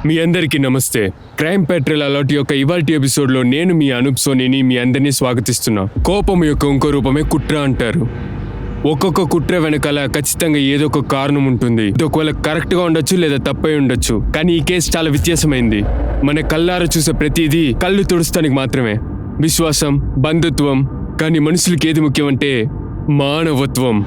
మీ అందరికీ నమస్తే. Crime petrol alert యొక్క ఇవాల్టి ఎపిసోడ్లో నేను మీ అనూప్ సోనీని మీ అందరినీ స్వాగతిస్తున్నా. కోపం యొక్క ఇంకో రూపమే కుట్ర అంటారు. ఒక్కొక్క కుట్ర వెనకాల ఖచ్చితంగా ఏదో ఒక కారణం ఉంటుంది. ఇది ఒకవేళ కరెక్ట్గా ఉండొచ్చు లేదా తప్పై ఉండొచ్చు. కానీ ఈ కేసు చాలా వ్యత్యాసమైంది. మన కళ్ళారా చూసే ప్రతిదీ కళ్ళు తుడుస్తానికి మాత్రమే. విశ్వాసం, బంధుత్వం, కానీ మనుషులకి ఏది ముఖ్యమంటే మానవత్వం.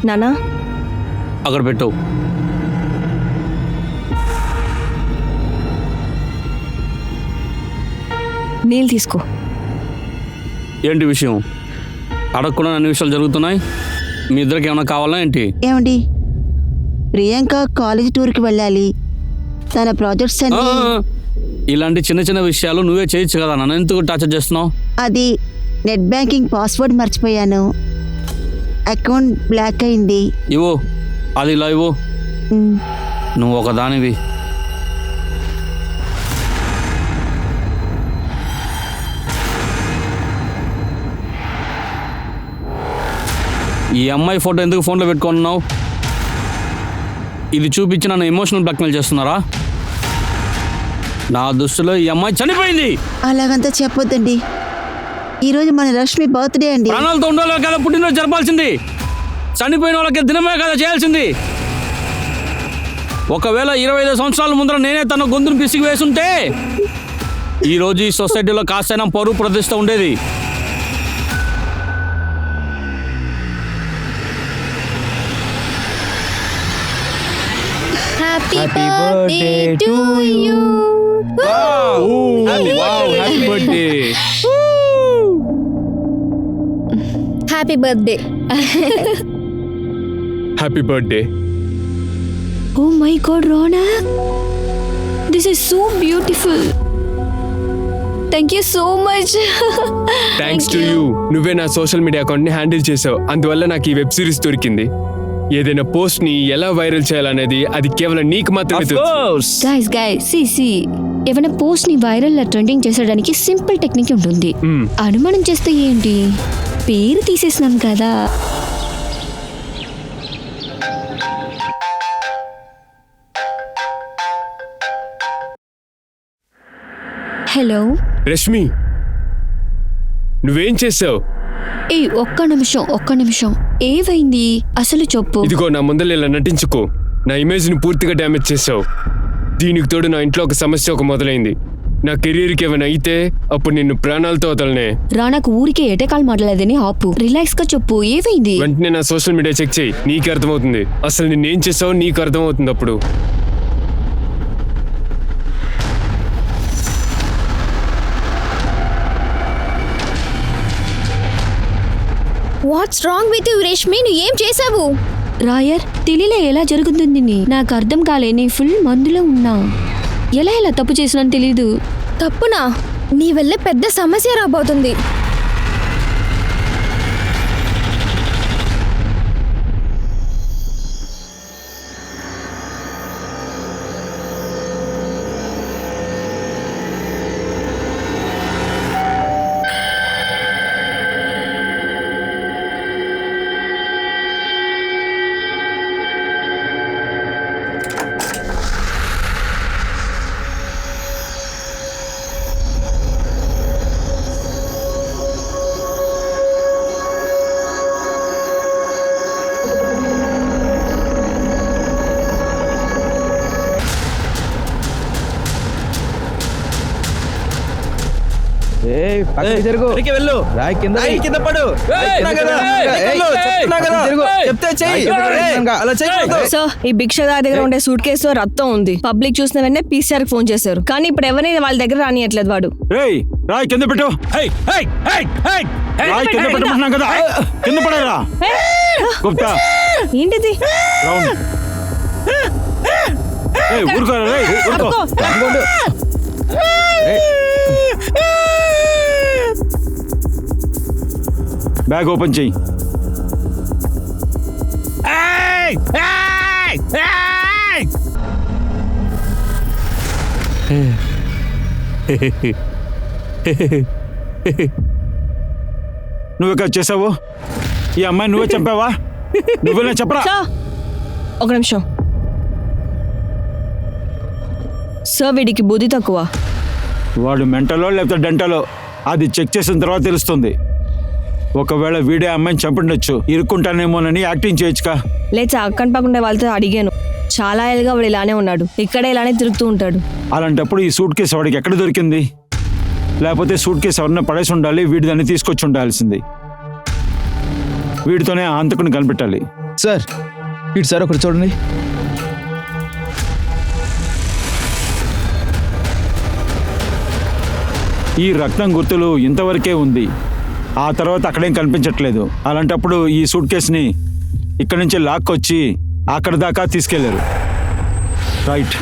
నానా అక్కడ పెట్టు. నీళ్ళు తీసుకో. ఏంటి విషయం? అడగకుండా అన్ని విషయాలు జరుగుతున్నాయి. మీ ఇద్దరికి ఏమైనా కావాలా ఏంటి? ఏమండి, ప్రియాంక కాలేజ్ టూర్కి వెళ్ళాలి. తన ప్రాజెక్ట్స్ అన్ని ఇలాంటి చిన్న చిన్న విషయాలు నువ్వే చేయొచ్చు కదా, నన్ను ఎందుకు టార్చర్ చేస్తున్నావు? అది నెట్ బ్యాంకింగ్ పాస్వర్డ్ మర్చిపోయాను. అకౌంట్ బ్లాక్ అయింది. ఇవ్వు, అది ఇలా ఇవ్వు. నువ్వు ఒక దానివి. ఈ అమ్మాయి ఫోటో ఎందుకు ఫోన్లో పెట్టుకున్నావు? ఇది చూపించి నన్ను ఎమోషనల్ బ్లాక్మెయిల్ చేస్తున్నారా? నా దృష్టిలో ఈ అమ్మాయి చనిపోయింది. అలాగంతా చెప్పొద్దండి. ఈరోజు మన రష్మి బర్త్డే అండి. ప్రాణాలతో ఉండాలి కదా పుట్టినరోజు జరపాల్సింది. చనిపోయిన వాళ్ళకి దినమే కదా చేయాల్సింది. ఒకవేళ 25 సంవత్సరాల ముందర నేనే తన గొంతును పిసికి వేసుంటే ఈరోజు ఈ సొసైటీలో కాస్తైనా పరువు ప్రతిష్ట ఉండేది. Happy birthday to you. Happy birthday. Happy birthday. Happy birthday. Oh my God, Ronak. This is so beautiful. Thank you so much. Thanks to you. నువ్వే నా సోషల్ మీడియా అకౌంట్ని హ్యాండిల్ చేసావు. అందువల్ల నాకు ఈ వెబ్ సిరీస్ దొరికింది. ఏదైనా పోస్ట్ని ఎలా వైరల్ చేయాలనేది అది కేవలం నీకు మాత్రమే తెలుసు. Guys, see. ఏమైనా పోస్ట్ ని వైరల్ ట్రెండింగ్ చేసేయడానికి సింపుల్ టెక్నిక్ ఉంటుంది. అనుమానం చేస్తే ఏంటి, పేరు తీసేసినాం కదా. హలో రష్మి, నువ్వేం చేసావు? ఒక్క నిమిషం ఏవైంది అసలు చెప్పు. ఇదిగో నా ముందర ఇలా నటించుకో. నా ఇమేజ్ని పూర్తిగా డ్యామేజ్ చేసావు. దీనికి తోడు నా ఇంట్లో ఒక సమస్య మొదలైంది. నా కెరీర్కి ఏమైనా అయితే అప్పుడు నిన్ను ప్రాణాలతో వదలనే. రానాకు ఊరికే ఎటకాలు మాట్లాడలేదని ఆపు. రిలాక్స్ గా చెప్పు, ఏవైంది? వెంటనే నా సోషల్ మీడియా చెక్ చేయి, నీకు అర్థమవుతుంది. అసలు నిన్నేం చేసావో నీకు అర్థమవుతుంది అప్పుడు. What's wrong with you Reshmi? నువ్వు ఏం చేసావు? రాయర్, తెలియలే ఎలా జరుగుతుంది. నాకు అర్థం కాలే. నీ ఫుల్ మందులో ఉన్నా. ఎలా తప్పు చేసినాను తెలీదు. తప్పునా? నీ వల్ల పెద్ద సమస్య రాబోతుంది. సో ఈ భిక్షదారి దగ్గర ఉండే సూట్ కేసు రక్తం ఉంది. పబ్లిక్ చూసిన వెంటనే పీసీఆర్ ఫోన్ చేశారు. కానీ ఇప్పుడు ఎవరిని వాళ్ళ దగ్గర రానియట్లేదు. వాడు రాయ్ కింద పెట్టు. ఏంటిది? బ్యాగ్ ఓపెన్ చెయ్యి. నువ్వు ఇక్కడ చేసావు? ఈ అమ్మాయి నువ్వే చంపావా? నువ్వేనా చెప్పరా? సార్ ఒక నిమిషం సార్, వీడికి బుద్ధి తక్కువ. వాడు మెంటలో లేకపోతే డెంటలో అది చెక్ చేసిన తర్వాత తెలుస్తుంది. ఒకవేళ వీడే అమ్మాయిని చంపిండొచ్చు, ఇరుక్కుంటానేమోనని యాక్టింగ్ చేయొచ్చుగా. లేచా అక్కని పక్కనే వాళ్ళతో అడిగాను. చాలా ఏళ్ళుగా వాడు ఇలానే ఉన్నాడు, ఇక్కడే ఇలానే తిరుగుతూ ఉంటాడు. అలాంటప్పుడు ఈ సూట్ కేసు వాడికి ఎక్కడ దొరికింది? లేకపోతే సూట్ కేసు ఎవరన్నా పడేసి ఉండాలి, వీడి దాన్ని తీసుకొచ్చి ఉండాల్సింది. వీడితోనే ఆ హంతకుని కనిపెట్టాలి. సార్ ఇటు సార్ ఒకటి చూడండి. ఈ రక్తం గుర్తులు ఇంతవరకే ఉంది, ఆ తర్వాత అక్కడేం కనిపించట్లేదు. అలాంటప్పుడు ఈ సూట్ కేసుని ఇక్కడి నుంచి లాక్కొచ్చి అక్కడ దాకా తీసుకెళ్లారు. రైట్.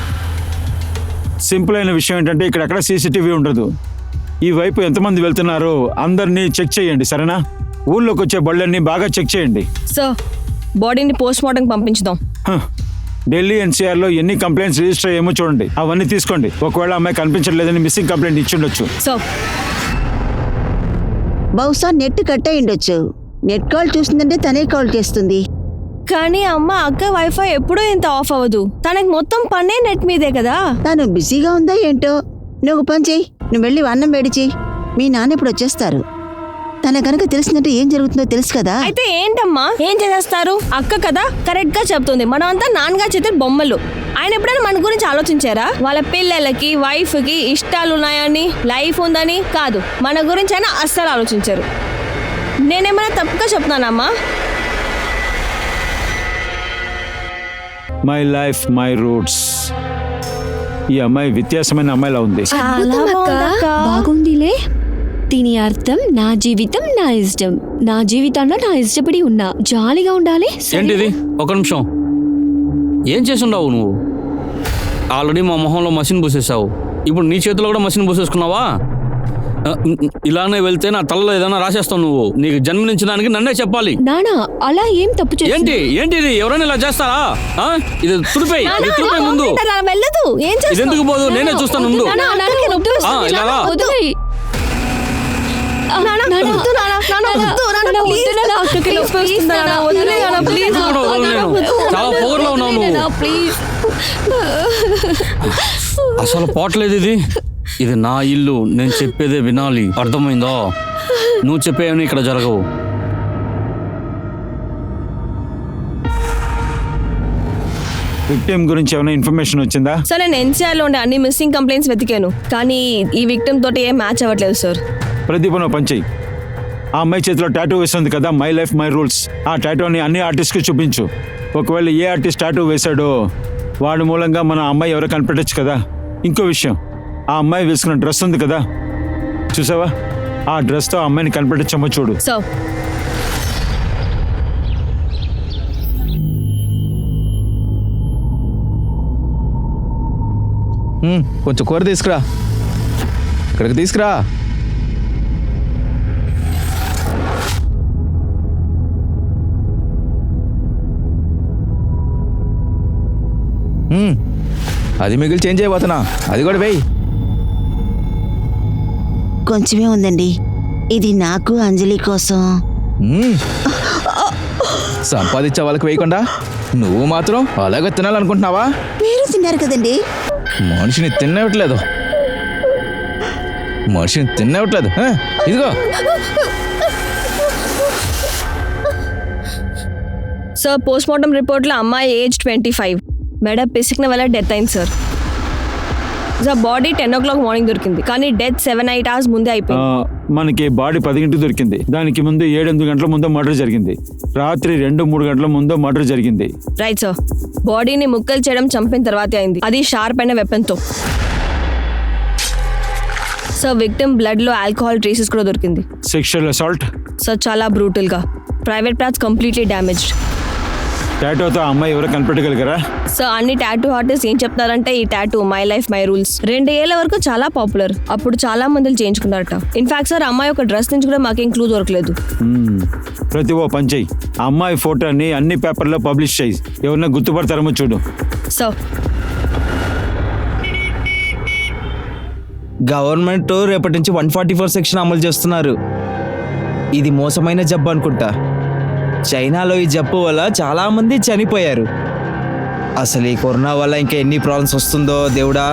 సింపుల్ అయిన విషయం ఏంటంటే ఇక్కడ ఎక్కడ సీసీటీవీ ఉండదు. ఈ వైపు ఎంతమంది వెళ్తున్నారో అందరినీ చెక్ చేయండి, సరేనా? ఊళ్ళోకి వచ్చే బళ్ళన్నీ బాగా చెక్ చేయండి. సార్ బాడీని పోస్ట్ మార్టం పంపించుదాం. ఢిల్లీ ఎన్సీఆర్లో ఎన్ని కంప్లైంట్స్ రిజిస్టర్ అయ్యేమో చూడండి, అవన్నీ తీసుకోండి. ఒకవేళ అమ్మాయి కనిపించట్లేదని మిస్సింగ్ కంప్లైంట్ ఇచ్చిండొచ్చు. సార్ బహుశా నెట్ కట్ అయి ఉండొచ్చు. నెట్ కాల్ చూసిందంటే తనే కాల్ చేస్తుంది. కానీ అమ్మ అక్క వైఫై ఎప్పుడూ ఇంత ఆఫ్ అవ్వదు. తనకి మొత్తం పన్నే నెట్ మీదే కదా. తను బిజీగా ఉందా ఏంటో. నువ్వు పని చెయ్యి, నువ్వు వెళ్ళి అన్నం వేడి చెయ్యి. మీ నాన్న ఇప్పుడు వచ్చేస్తారు. తన కనుక తెలిసినట్టు ఏం జరుగుతుందో తెలుసు కదా. అయితే ఏంటమ్మా, ఏం చేసేస్తారు? అక్క కదా కరెక్ట్ గా చెప్తుంది. మనం అంతా నాన్నగారు చేతి బొమ్మలు. ఆయన ఎప్పుడైనా మన గురించి ఆలోచించారా? వాళ్ళ పిల్లలకి వైఫ్ కి ఇష్టాలు ఉన్నాయని, లైఫ్ ఉందని కాదు, మన గురించి అయినా అస్సలు ఆలోచించారు. నేనేమైనా తప్పుగా చెప్తున్నానమ్మా? My life my roots. ఈ అమ్మాయి వ్యత్యాసమైన అమ్మాయిలా ఉంది. అద్భుతం అక్క. బాగుందిలే. దీని అర్థం నా జీవితం నా ఇష్టం. నా జీవితంలో నా ఇష్టపడి ఉన్నా. జాలీగా ఉండాలి. ఏంటిది? ఒక నిమిషం. ఏం చేసుండవు నువ్వు? ఆల్రెడీ మా మొహంలో మసిన్ పూసేసావు. ఇప్పుడు నీ చేతిలో కూడా మసిన్ పూసేసుకున్నావా? ఇలానే వెళ్తే నా తలలో ఏదైనా రాసేస్తావు నువ్వు. నీకు జన్మనించడానికి నన్నే చెప్పాలి. నానా అలా ఏం తప్పు ఏంటి ఏంటిది? ఎవరైనా ఇలా చేస్తారా? ఇది తుడిపై ముందు. వెళ్ళదు. ఏం ఇది ఎందుకు పోదు? నేనే చూస్తాను ముందు. ఇలా రా. చాలా పొగరులో ఉన్నావు నువ్వు. అసలు పోవట్లేదు ఇది. ఇది నా ఇల్లు, నేను చెప్పేదే వినాలి, అర్థమైందో? నువ్వు చెప్పేవని ఇక్కడ జరగవు. విక్టిమ్ గురించి ఏమైనా ఇన్ఫర్మేషన్ వచ్చిందా? సార్ నేను ఎన్సీఆర్ లో ఉండే అన్ని మిస్సింగ్ కంప్లైంట్స్ వెతికాను, కానీ ఈ విక్టిమ్ తోటి ఏం మ్యాచ్ అవ్వట్లేదు సార్. ప్రదీప్ నువ్వు పని చెయ్యి. ఆ అమ్మాయి చేతిలో టాటూ వేస్తుంది కదా, మై లైఫ్ మై రూల్స్. ఆ టాటూని అన్ని ఆర్టిస్ట్కి చూపించు. ఒకవేళ ఏ ఆర్టిస్ట్ టాటూ వేశాడో వాడి మూలంగా మన అమ్మాయి ఎవరో కనిపెట్టచ్చు కదా. ఇంకో విషయం, ఆ అమ్మాయి వేసుకున్న డ్రెస్ ఉంది కదా, చూసావా? ఆ డ్రెస్తో ఆ అమ్మాయిని కనిపెట్టచ్చమ్మో చూడు. సార్ కొంచెం కూర తీసుకురా, ఇక్కడికి తీసుకురా. అది మిగిలి చేంజ్ అయిపోతున్నా, అది కూడా వేయి. కొంచెమే ఉందండి, ఇది నాకు అంజలి కోసం. సంపాదించే వాళ్ళకి వేయకుండా నువ్వు మాత్రం అలాగే తినాలనుకుంటున్నావా? మీరు తిన్నారు కదండి. మనిషిని తిన్నవట్లేదు, మనిషిని తిన్నవట్లేదు. ఇదిగో సార్, పోస్ట్ మార్టం రిపోర్ట్లో అమ్మాయి ఏజ్ 25, మెడ పిసికిన వల్ల డెత్ అయింది sir. Sir body 10 o'clock morning దొరికింది, కానీ డెత్ 7-8 hours ముందే అయిపోయింది. మనకి బాడీ 10 గంటలకు దొరికింది. దానికి ముందు 7-8 గంటల ముందో మర్డర్ జరిగింది. రాత్రి 2-3 గంటల ముందో మర్డర్ జరిగింది. Right sir. బాడీని ముక్కలు చేయడం చంపిన తర్వాతే అయింది, అది షార్ప్ అయిన వెపన్తో. సార్ విక్టిమ్ బ్లడ్ లో ఆల్కహాల్ ట్రేసెస్ కూడా దొరికింది. Sexual assault. సార్ చాలా బ్రూటల్ గా. Private parts completely damaged. టాటోతో ఆ అమ్మాయి ఎవరో కనిపెట్టగలిగారా? సో అన్ని టాటూ ఆర్టిస్ట్ ఏం చెప్తారంటే ఈ tattoo my life my rules 2 ఏళ్ల వరకు చాలా పాపులర్. అప్పుడు చాలా మంది చేయించుకున్నారట. ఇన్ఫాక్ట్ సార్ అమ్మాయి ఒక డ్రెస్ నుంచి కూడా మాకేం క్లూ దొరకలేదు. ప్రతి ఓ పని చెయ్యి, ఆ అమ్మాయి ఫోటోని అన్ని పేపర్లో పబ్లిష్ చేయి. ఎవరన్నా గుర్తుపడతారేమో చూడు. సో గవర్నమెంట్ రేపటి నుంచి 144 సెక్షన్ అమలు చేస్తున్నారు. ఇది మోసమైన జబ్బు అనుకుంటా. చైనాలో ఈ జబ్బు వల్ల చాలా మంది చనిపోయారు. అసలు ఈ కరోనా వల్ల ఇంకా ఎన్ని ప్రాబ్లమ్స్ వస్తుందో దేవుడా.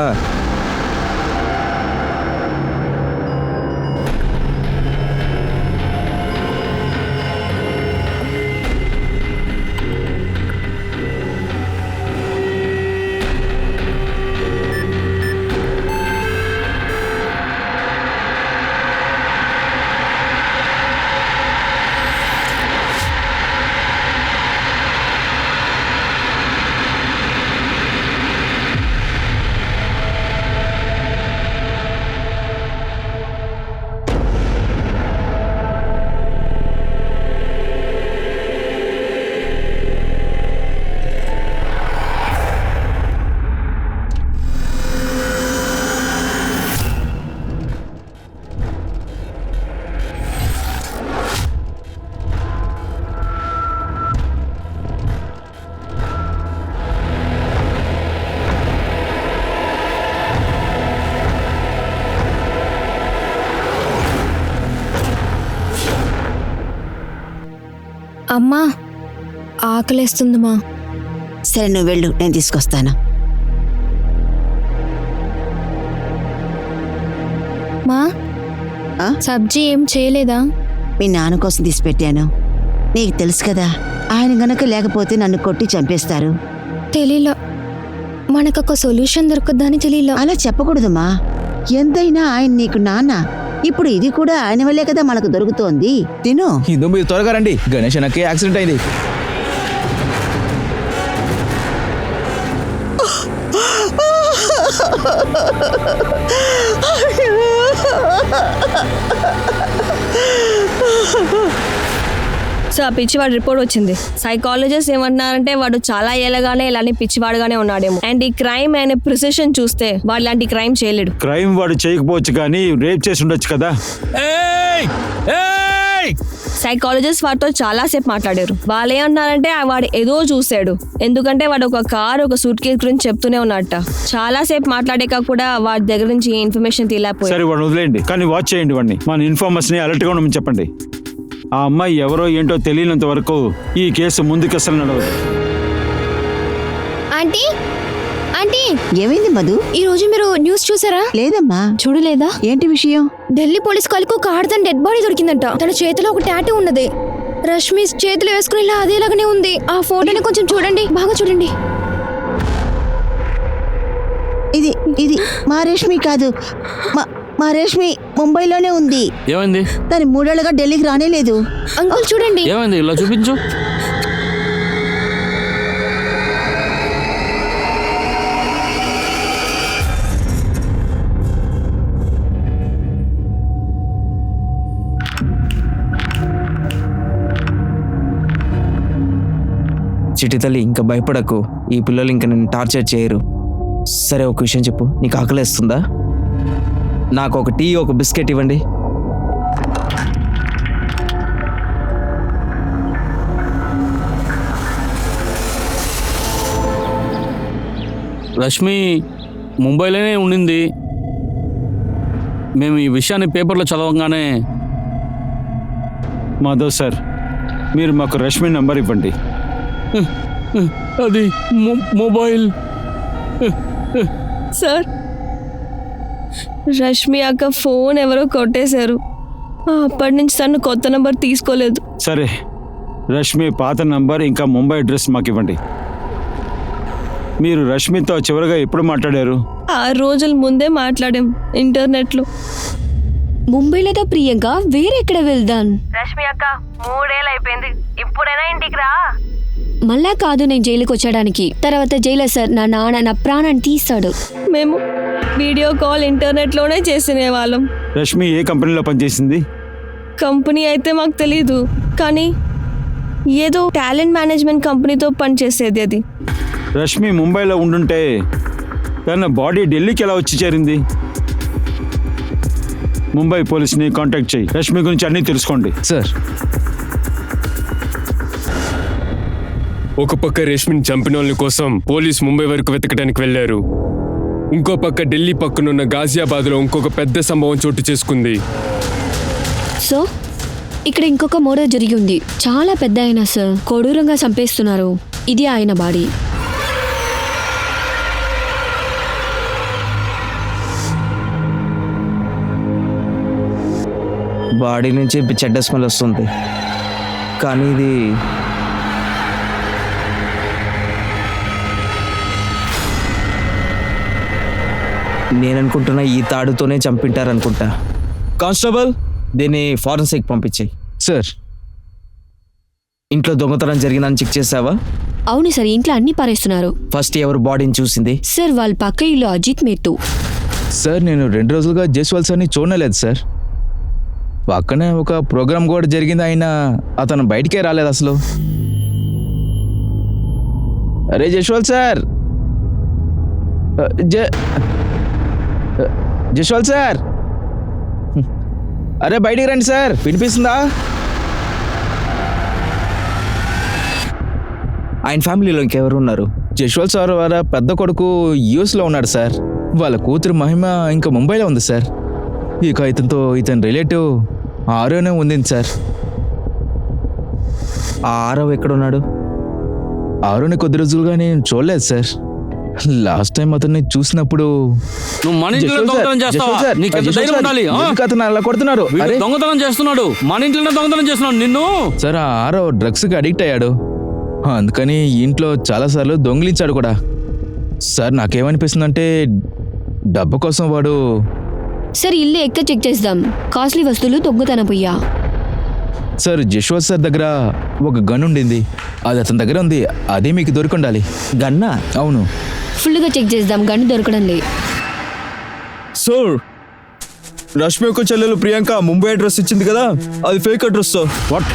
అమ్మా ఆకలేస్తుందమ్మా. సరే నువ్వు వెళ్ళు, నేను తీసుకొస్తాను. మా ఆ? సబ్జీ ఏం చేయలేదా? మీ నాన్న కోసం తీసి పెట్టాను. నీకు తెలుసు కదా, ఆయన గనక లేకపోతే నన్ను కొట్టి చంపేస్తారు. తెలీలా, మనకొక సొల్యూషన్ దొరకద్దని తెలీలా. అలా చెప్పకూడదమ్మా. ఎంతైనా ఆయన నీకు నాన్న. ఇప్పుడు ఇది కూడా ఆయన వల్లే కదా మనకు దొరుకుతోంది. తిను. హిందూ మీరు త్వరగా రండి, గణేష్ అన్నకి యాక్సిడెంట్ అయింది. సో ఆ పిచ్చివాడు రిపోర్ట్ వచ్చింది. సైకాలజిస్ట్ ఏమంటున్నారంటే వాడు చాలా ఏళ్ళగానే ఇలాంటి పిచ్చివాడుగానే ఉన్నాడేమో. అండ్ ఈ క్రైమ్ అనే ప్రిసిషన్ చూస్తే వాడు ఇలాంటి క్రైమ్ చేయలేడు. క్రైమ్ వాడు చేయకపోవచ్చు కానీ రేప్ చేసి ఉండొచ్చు కదా. సైకాలజిస్ట్ వాడితో చాలా సేపు మాట్లాడారు. వాళ్ళు ఏమన్నారంటే వాడు ఏదో చూసాడు. ఎందుకంటే వాడు ఒక కార్ ఒక సూట్ కేస్ గురించి చెప్తూనే ఉన్నట్ట. చాలా సేపు మాట్లాడాక కూడా వాడి దగ్గర నుంచి ఏ ఇన్ఫర్మేషన్ తీయలేకపోయారు. సరే వాడిని వదిలేయండి, కానీ వాచ్ చేయండి వాడిని. మన ఇన్ఫార్మర్స్ ని అలర్ట్ గా ఉండమని చెప్పండి. ఆ అమ్మాయి ఎవరో ఏంటో తెలియనంత వరకు ఈ కేసు ముందుకు అసలు నడవదు. ఆంటీ ఆంటీ, ఏమైంది మధు? ఈ రోజు మీరు న్యూస్ చూసారా? లేదమ్మా. చూడలేదా? ఏంటి విషయం? ఢిల్లీ పోలీస్ కాలికి ఒక ఆడదాని డెడ్ బాడీ దొరికిందంట. తన చేతిలో ఒక టాటూ ఉన్నది. రష్మి చేతిలో వేసుకుని ఇలా అదేలాగానే ఉంది. ఆ ఫోటోని కొంచెం చూడండి, బాగా చూడండి. ఇది ఇది మా రేష్మి కాదు. మా రేష్మి ముంబైలోనే ఉంది. ఏమైంది? తను 3 ఏళ్లుగా ఢిల్లీకి రానే లేదు. అంకుల్ చూడండి. ఏమైంది? ఇలా చూపించు. చిట్టి తల్లి, ఇంకా భయపడకు. ఈ పిల్లలు ఇంకా నేను టార్చర్ చేయరు. సరే ఒక విషయం చెప్పు, నీకు ఆకలేస్తుందా? నాకు ఒక టీ ఒక బిస్కెట్ ఇవ్వండి. రష్మి ముంబైలోనే ఉండింది. మేము ఈ విషయాన్ని పేపర్లో చదవగానే మాధవ్ సార్, మీరు మాకు రష్మి నంబర్ ఇవ్వండి. అది మొబైల్. సార్, రష్మి అక్క ఫోన్ ఎవరో కొట్టేశారు. అప్పటి నుంచి తను కొత్త నంబర్ తీసుకోలేదు. సరే, రష్మి పాత నంబర్ ఇంకా ముంబై అడ్రస్ మాకు ఇవ్వండి. మీరు రష్మితో చివరిగా ఎప్పుడు మాట్లాడారు? 6 రోజుల ముందే మాట్లాడాం ఇంటర్నెట్లో. ముంబైలో ప్రియంక వేరెక్కడ వెళ్దాం? రష్మి అక్క 3 ఏళ్ళు అయిపోయింది, ఇప్పుడైనా ఇంటికి రా. మళ్ళా కాదు నేను జైలుకి వచ్చడానికి. తర్వాత జైలర్ సార్ నా నాన్న నా ప్రాణాన్ని తీస్తాడు. మేము వీడియో కాల్ ఇంటర్నెట్లోనే చేసినే వాళ్ళం. రష్మి ఏ కంపెనీలో పనిచేసింది? కంపెనీ అయితే మాకు తెలీదు, కానీ ఏదో టాలెంట్ మేనేజ్మెంట్ కంపెనీతో పనిచేసేది అది. రష్మి ముంబైలో ఉండుంటే తన బాడీ ఢిల్లీకి ఎలా వచ్చి చేరింది? ముంబై పోలీస్ని కాంటాక్ట్ చేయి, రష్మి గురించి అన్నీ తెలుసుకోండి. సార్. ఒక పక్క రేష్మిని చంపిన వాళ్ళ కోసం పోలీస్ ముంబై వరకు వెతకడానికి వెళ్లారు. ఇంకో పక్క ఢిల్లీ పక్కనున్న గాజియాబాద్లో ఇంకొక పెద్ద సంభవం చోటు చేసుకుంది. సో ఇక్కడ ఇంకొక మర్డర్ జరిగి ఉంది. చాలా పెద్ద ఆయన సార్, కొడూరంగా చంపేస్తున్నారు. ఇది ఆయన బాడీ. బాడీ నుంచి చెడ్డ స్మెల్ వస్తుంది, కానీ ఇది నేననుకుంటున్నా ఈ తాడుతోనే చంపింటారనుకుంటా. కానిస్టేబుల్, దీన్ని ఫారెన్సిక్ పంపించేయి. సార్, ఇంట్లో దొంగతనం జరిగిందని చెక్ చేసావా? అవును సార్, ఇంట్లో అన్ని పారేస్తున్నారు. ఫస్ట్ ఎవరు బాడీని చూసింది? సార్ వాళ్ళ పక్క ఇల్లు అజిత్ మేత్తు. సార్, నేను 2 రోజులుగా జస్వాల్ సార్ని చూడలేదు సార్. పక్కనే ఒక ప్రోగ్రామ్ కూడా జరిగింది, అయినా అతను బయటికే రాలేదు అసలు. అరే జస్వాల్ సార్, జస్వాల్ సార్, అరే బయటికి రండి సార్, వినిపిస్తుందా? ఆయన ఫ్యామిలీలో ఇంకెవరు ఉన్నారు? జస్వాల్ సార్ వాళ్ళ పెద్ద కొడుకు యూఎస్లో ఉన్నాడు సార్. వాళ్ళ కూతురు మహిమ ఇంకా ముంబైలో ఉంది సార్. ఇక ఇతని రిలేటివ్ ఆరోనే ఉంది సార్. ఆ ఆరవ్ ఎక్కడున్నాడు? ఆరోని కొద్ది రోజులుగా నేను చూడలేదు సార్. లాస్ట్ టైం అతన్ని చూసినప్పుడు నువ్వు మన ఇంట్లో దొంగతనం చేస్తావా? నీకు ఎంత ధైర్యం ఉండాలి? అతను అలా కొడుతున్నారు. వీడు అరే దొంగతనం చేస్తున్నాడు, మన ఇంట్లోనే దొంగతనం చేస్తున్నాడు నిన్ను. సార్, ఆ ఆరో డ్రగ్స్కి అడిక్ట్ అయ్యాడు, అందుకని ఇంట్లో చాలాసార్లు దొంగిలించాడు కూడా. సార్, నాకేమనిపిస్తుందంటే డబ్బు కోసం వాడు. సార్ ఇల్లు ఎక్క చెక్ చేద్దాం. కాస్ట్లీ వస్తువులు దొంగతనం పోయా. సార్, జశ్వంత్ సార్ దగ్గర ఒక గన్ ఉండింది, అది అతని దగ్గర ఉంది. అదే మీకు దొరికిండాలి. గన్నా? అవును. ఫుల్గా చెక్ చేద్దాం, గన్ను దొరకడం లే. సార్, రష్మి యొక్క చెల్లెలు ప్రియాంక ముంబై అడ్రస్ ఇచ్చింది కదా, అది fake address sir. What?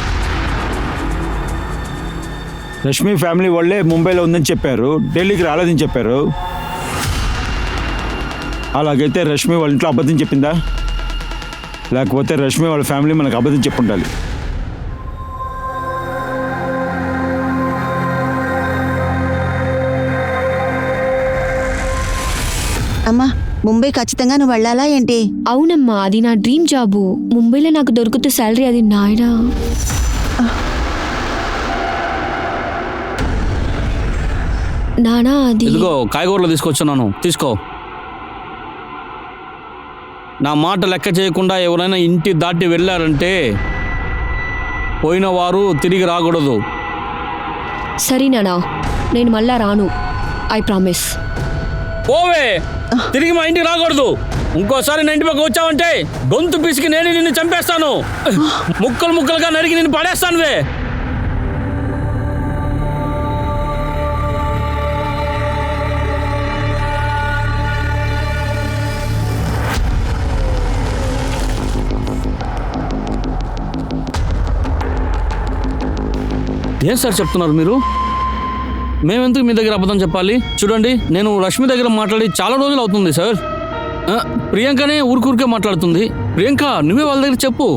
Rashmi family వాళ్ళే ముంబైలో ఉందని చెప్పారు, ఢిల్లీకి రాలేదని చెప్పారు. అలాగైతే రష్మి వాళ్ళ ఇంట్లో అబద్ధం చెప్పిందా? లేకపోతే రష్మి వాళ్ళ ఫ్యామిలీ మనకు అబద్ధం చెప్పుండాలి. అమ్మా, ముంబై ఖచ్చితంగా నువ్వు వెళ్ళాలా ఏంటి? అవునమ్మా, అది నా డ్రీమ్ జాబు. ముంబైలో నాకు దొరుకుతూ శాలరీ అది నాయనా. నానా అది ఇదిగో కాయగూరలు తీసుకొచ్చున్నాను, తీసుకో. నా మాట లెక్క చేయకుండా ఎవరైనా ఇంటి దాటి వెళ్ళారంటే పోయిన వారు తిరిగి రాకూడదు. సరే నానా, నేను మళ్ళా రాను. I promise. పోవే, తిరిగి మా ఇంటికి రాకూడదు. ఇంకోసారి నా ఇంటి పక్క వచ్చావంటే గొంతు పిసికి నేను నిన్ను చంపేస్తాను. ముక్కలు ముక్కలుగా నరికి నిన్ను పడేస్తాను వే. ఏం సార్ చెప్తున్నారు మీరు? మేమెందుకు మీ దగ్గర అబద్ధం చెప్పాలి? చూడండి, నేను రష్మి దగ్గర మాట్లాడి చాలా రోజులు అవుతుంది సార్. ప్రియాంకనే ఊరికే మాట్లాడుతుంది. ప్రియాంక, నువ్వే వాళ్ళ దగ్గర చెప్పు.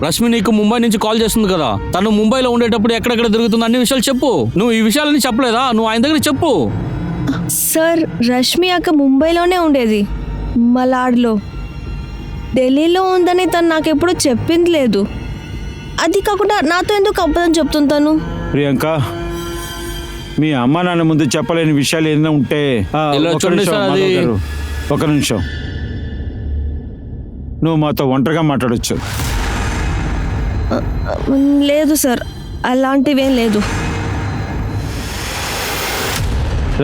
రష్మి నీకు ముంబై నుంచి కాల్ చేస్తుంది కదా, తను ముంబైలో ఉండేటప్పుడు ఎక్కడెక్కడ తిరుగుతుంది అన్ని విషయాలు చెప్పు. నువ్వు ఈ విషయాలన్నీ చెప్పలేదా? నువ్వు ఆయన దగ్గర చెప్పు. సార్, రష్మి అక్క ముంబైలోనే ఉండేది, మలాడ్లో. ఢిల్లీలో ఉందని తను నాకెప్పుడు చెప్పింది లేదు. అది కాకుండా నాతో ఎందుకు అబద్ధం చెప్తుంటాను? ప్రియాంక, మీ అమ్మ నాన్న ముందు చెప్పలేని విషయాలు ఏదైనా ఉంటే ఒక నిమిషం, నువ్వు మాతో ఒంటరిగా మాట్లాడొచ్చు. లేదు సార్, అలాంటివేం లేదు.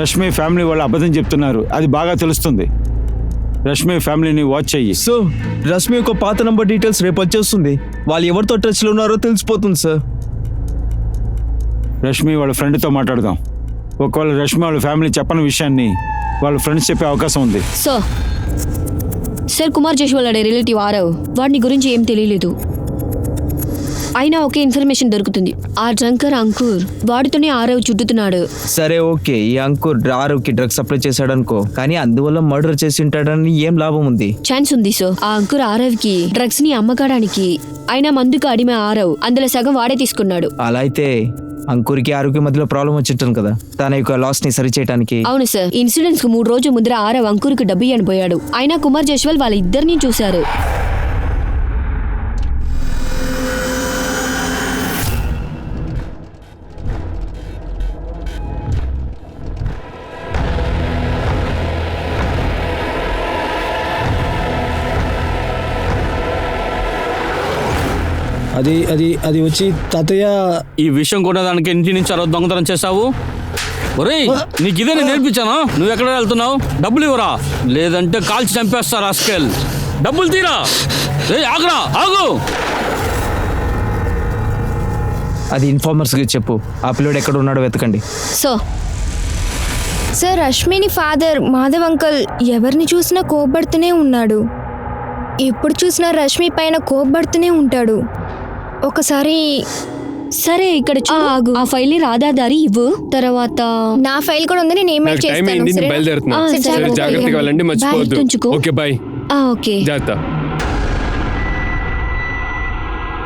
రష్మి ఫ్యామిలీ వాళ్ళు అబద్ధం చెప్తున్నారు, అది బాగా తెలుస్తుంది. రష్మి ఫ్యామిలీని వాచ్ చెయ్యి. సో రష్మి యొక్క పాత నంబర్ డీటెయిల్స్ రేపు వచ్చేస్తుంది. వాళ్ళు ఎవరితో టచ్లో ఉన్నారో తెలిసిపోతుంది సార్. రష్మి వాళ్ళ ఫ్రెండ్తో మాట్లాడదాం. ఒకవేళ రష్మి వాళ్ళ ఫ్యామిలీ చెప్పని విషయాన్ని వాళ్ళ ఫ్రెండ్స్ చెప్పే అవకాశం ఉంది. సార్, కుమార్ జశ్వాల్ రిలేటివ్ ఆరవ్, వాడిని గురించి ఏం తెలియలేదు. అయినా ఒకే ఇన్ఫర్మేషన్ దొరుకుతుంది. ఆ డ్రంకర్ అంకుర్ వాడితోనే ఆరవ్ చుట్టుతున్నాడు. సరే ఓకే, ఈ అంకుర్ ఆరుకి డ్రగ్స్ సప్లై చేశాడు అనుకో, కానీ అందువల్ల మర్డర్ చేసి ఉంటాడని ఏం లాభం ఉంది? ఛాన్స్ ఉంది సో. ఆ అంకుర్ ఆరవ్ కి డ్రగ్స్ ని అమ్మకాడానికి అయినా మందుకు అడిమే ఆరవ్ అందులో సగం వాడే తీసుకున్నాడు. అలా అయితే అంకుర్కి ఆరుకి మధ్యలో ప్రాబ్లం వచ్చింటాను కదా, తన యొక్క లాస్ ని సరి చేయడానికి. అవును సార్, ఇన్సిడెంట్స్ కు 3 రోజుల ముందర ఆరవ్ అంకుర్కి డబ్బు ఇయ్యని పోయాడు. అయినా కుమార్ జైస్వాల్ వాళ్ళ ఇద్దరిని చూశారు. అది అది అది వచ్చి తాతయ్య. ఈ విషయం కూడా దానికి ఇంటి నుంచి అరవై దొంగతనం చేశావు. ఒరేయ్, నీకు ఇదే నేను నేర్పించానా? నువ్వు ఎక్కడ వెళ్తున్నావు? డబ్బులు ఇవ్వరా, లేదంటే కాల్చి చంపేస్తా రాస్కెల్. డబ్బులు తీరా. రేయ్ ఆగురా, ఆగు. అది ఇన్ఫార్మర్స్ కి చెప్పు, ఆ పిల్లోడు ఎక్కడ ఉన్నాడో వెతకండి. సో సార్, రష్మిని ఫాదర్ మాధవ్ అంకల్ ఎవరిని చూసినా కోపడుతూనే ఉన్నాడు. ఎప్పుడు చూసినా రష్మి పైన కోపడుతూనే ఉంటాడు. ఒకసారి సరే ఇక్కడ ఆగు, ఆ ఫైల్ ని రాధాదారి ఇవ్వు. తర్వాత నా ఫైల్ కూడా ఉంది, నేను ఏమైనా నాకు టైం అయింది, నేను బయలుదేరుతున్నా. సరే, జాగ్రత్తగా వెళ్ళండి, మర్చిపోవద్దు. Okay bye. ఓకే జాగ్రత్త.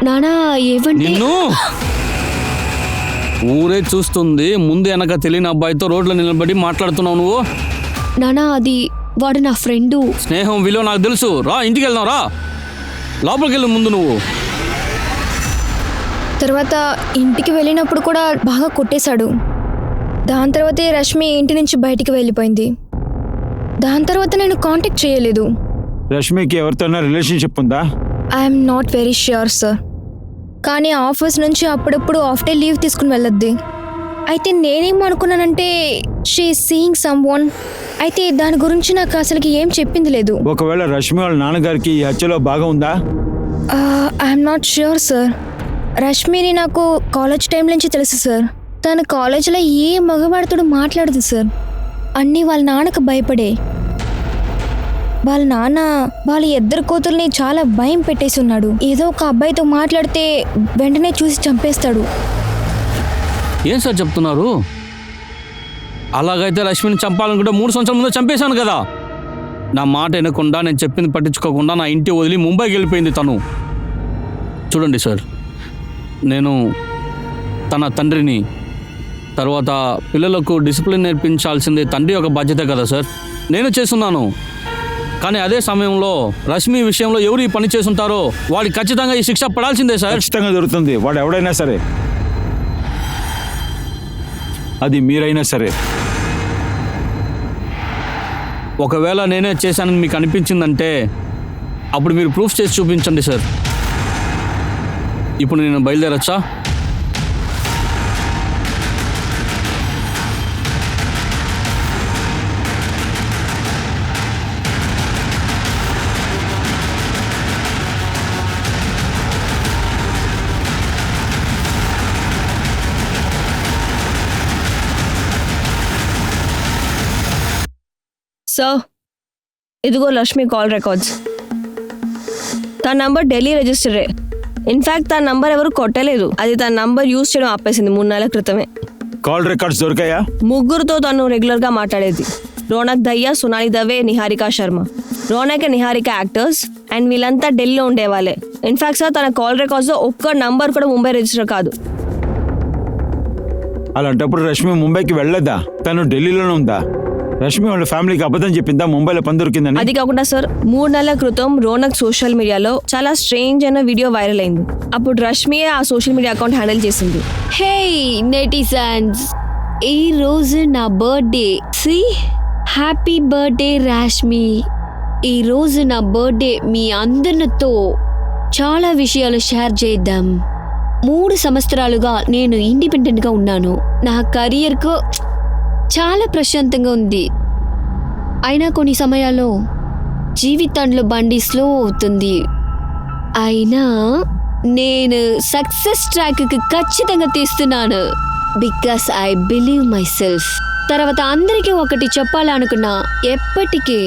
నానా ఏవండి? నిన్ను ఊరే చూస్తుంది, ముందు వెనక తెలియని అబ్బాయితో రోడ్లో నిలబడి మాట్లాడుతున్నావు నువ్వు. నానా అది వాడు నా ఫ్రెండు. స్నేహం విలువ నాకు తెలుసు. రా, ఇంటికి వెళ్దాం రా. లోపలికి వెళ్ళు ముందు నువ్వు. తర్వాత ఇంటికి వెళ్ళినప్పుడు కూడా బాగా కొట్టేశాడు. దాని తర్వాతే రష్మి ఇంటి నుంచి బయటికి వెళ్ళిపోయింది. దాని తర్వాత నేను కాంటాక్ట్ చేయలేదు. రష్మికి ఎవరితోనా రిలేషన్షిప్ ఉందా? I'm not very sure sir, కానీ ఆఫీస్ నుంచి అప్పుడప్పుడు హాఫ్ డే లీవ్ తీసుకుని వెళ్ళొద్ది. అయితే నేనేం అనుకున్నానంటే షీ సీయింగ్ సమ్ వన్. అయితే దాని గురించి నాకు అసలుకి ఏం చెప్పింది లేదు. ఒకవేళ రష్మి వాళ్ళ నాన్నగారికి ఈ హత్యలో భాగం ఉందా? I'm not sure sir. రష్మిని నాకు కాలేజ్ టైం నుంచి తెలుసు సార్. తన కాలేజీలో ఏ మగవాడితో మాట్లాడదు సార్. అన్నీ వాళ్ళ నాన్నకు భయపడే. వాళ్ళ నాన్న వాళ్ళ ఇద్దరు కూతుర్ని చాలా భయం పెట్టేసి ఉన్నాడు. ఏదో ఒక అబ్బాయితో మాట్లాడితే వెంటనే చూసి చంపేస్తాడు. ఏం సార్ చెప్తున్నారు? అలాగైతే రష్మిని చంపాలనుకుంటే 3 సంవత్సరాల ముందు చంపేశాను కదా. నా మాట వినకుండా, నేను చెప్పింది పట్టించుకోకుండా నా ఇంటి వదిలి ముంబైకి వెళ్ళిపోయింది తను. చూడండి సార్, నేను తన తండ్రిని. తర్వాత పిల్లలకు డిసిప్లిన్ నేర్పించాల్సింది తండ్రి యొక్క బాధ్యత కదా సార్. నేను చేస్తున్నాను. కానీ అదే సమయంలో రష్మి విషయంలో ఎవరు ఈ పని చేసుంటారో వాడికి ఖచ్చితంగా ఈ శిక్ష పడాల్సిందే సార్. ఖచ్చితంగా దొరుకుతుంది, వాడు ఎవడైనా సరే. అది మీరైనా సరే. ఒకవేళ నేనే చేశానని మీకు అనిపించిందంటే అప్పుడు మీరు ప్రూఫ్ చేసి చూపించండి సార్. ఇప్పుడు నేను బయలుదేరచ్చా? సార్, ఇదిగో లక్ష్మి కాల్ రికార్డ్స్. తన నంబర్ ఢిల్లీ రిజిస్టరే. ఇన్ఫాక్ట్ తన నంబర్ ఎవరు కొట్టలేదు, అది తన నంబర్ యూజ్ చేయడం ఆపేసింది 3 నెలల క్రితమే. Call records దొరికాయా? ముగ్గురుతో తను రెగ్యులర్గా మాట్లాడేది. Ronak Daiya, Sonali Dave, Niharika Sharma. Ronak and Niharika actors and వీళ్ళంతా ఢిల్లీలో ఉండేవాళ్ళే. ఇన్ఫాక్ట్ సార్, తన కాల్ రికార్డ్స్లో ఒక్క నంబర్ కూడా ముంబై రిజిస్టర్ కాదు. అలాంటప్పుడు రష్మి ముంబైకి వెళ్ళదా? తను ఢిల్లీలోనే ఉందా? రష్మి వాళ్ళ ఫ్యామిలీకి అబద్ధం చెప్పిందా ముంబైలో పని దొరికిందని? అది కాకుండా సార్, 3 నెలల క్రితం రోనక్ సోషల్ మీడియాలో చాలా స్ట్రేంజ్ అయిన వీడియో వైరల్ అయింది. అప్పుడు రష్మియే ఆ సోషల్ మీడియా అకౌంట్ హ్యాండిల్ చేసింది. హే నెటిజన్స్, ఈ రోజు నా బర్త్డే. C happy birthday రాష్మి. ఈ రోజు నా బర్త్డే. మీ అందరితో చాలా విషయాలు షేర్ చేద్దాం. 3 సంవత్సరాలుగా నేను ఇండిపెండెంట్గా ఉన్నాను. నా కెరియర్కు చాలా ప్రశాంతంగా ఉంది. అయినా కొన్ని సమయాల్లో జీవితంలో బండి స్లో అవుతుంది. అయినా నేను సక్సెస్ ట్రాక్కి ఖచ్చితంగా తీస్తున్నాను. Because I believe my self. తర్వాత అందరికీ ఒకటి చెప్పాలనుకున్నా, ఎప్పటికీ